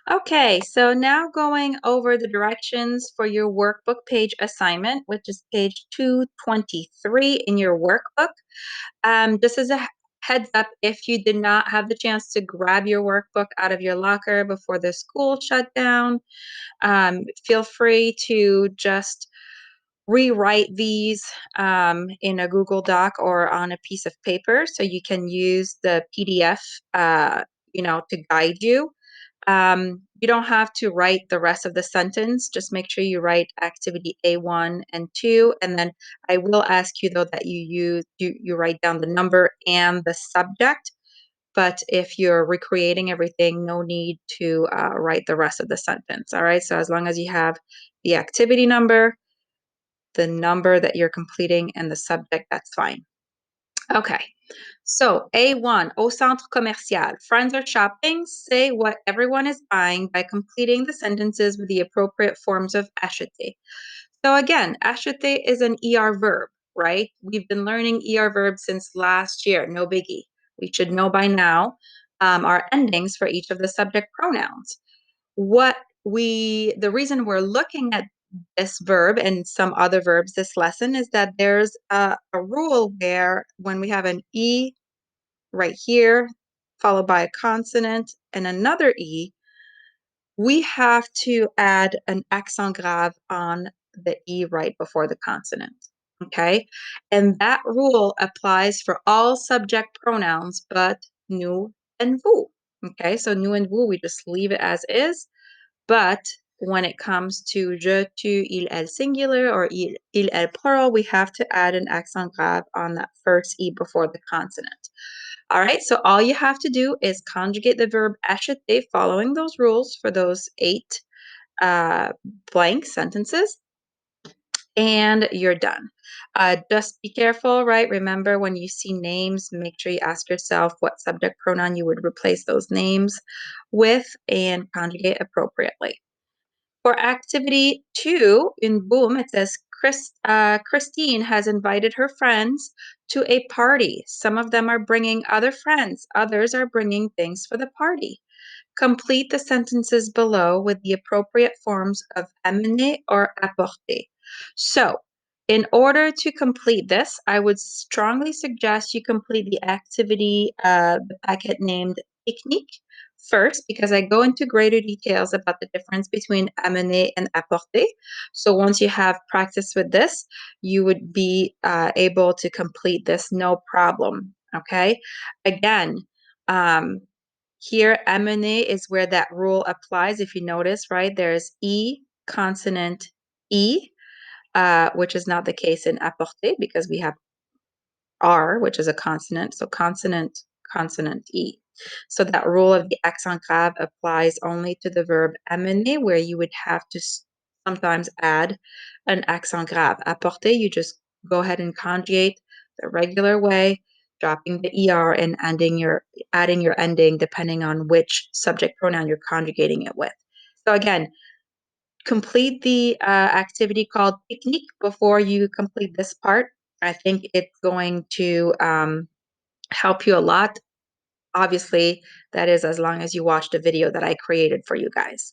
Okay, so now going over the directions for your workbook page assignment, which is page 223 in your workbook. Just as a heads up, if you did not have the chance to grab your workbook out of your locker before the school shut down, feel free to just rewrite these in a Google Doc or on a piece of paper so you can use the PDF, to guide you. You don't have to write the rest of the sentence. Just make sure you write activity A1 and 2. And then I will ask you, though, that you write down the number and the subject. But if you're recreating everything, no need to write the rest of the sentence. All right. So as long as you have the activity number, the number that you're completing, and the subject, that's fine. Okay. So A1, au centre commercial. Friends are shopping. Say what everyone is buying by completing the sentences with the appropriate forms of acheter. So again, acheter is an ER verb, right? We've been learning ER verbs since last year. No biggie. We should know by now our endings for each of the subject pronouns. The reason we're looking at this verb and some other verbs this lesson is that there's a rule where when we have an E right here, followed by a consonant and another E, we have to add an accent grave on the E right before the consonant. Okay? And that rule applies for all subject pronouns but nous and vous. Okay? So nous and vous, we just leave it as is. But when it comes to je, tu, il, elle singular or il, elle plural, we have to add an accent grave on that first E before the consonant. All right, so all you have to do is conjugate the verb acheter following those rules for those 8 blank sentences, and you're done. Just be careful, right? Remember, when you see names, make sure you ask yourself what subject pronoun you would replace those names with and conjugate appropriately. For activity 2 in Boom, it says Christine has invited her friends to a party. Some of them are bringing other friends. Others are bringing things for the party. Complete the sentences below with the appropriate forms of amener or apporter. So, in order to complete this, I would strongly suggest you complete the activity, the packet named Technique first, because I go into greater details about the difference between amener and apporter. So once you have practice with this, you would be able to complete this no problem. Okay. Again, um, here, amener is where that rule applies. If you notice, right, there's E, consonant E, which is not the case in apporter because we have R, which is a consonant. So consonant, consonant E. So that rule of the accent grave applies only to the verb amener, where you would have to sometimes add an accent grave. Apporter, you just go ahead and conjugate the regular way, dropping the ER and adding your ending depending on which subject pronoun you're conjugating it with. So again, complete the activity called Technique before you complete this part. I think it's going to help you a lot. Obviously, that is as long as you watch the video that I created for you guys.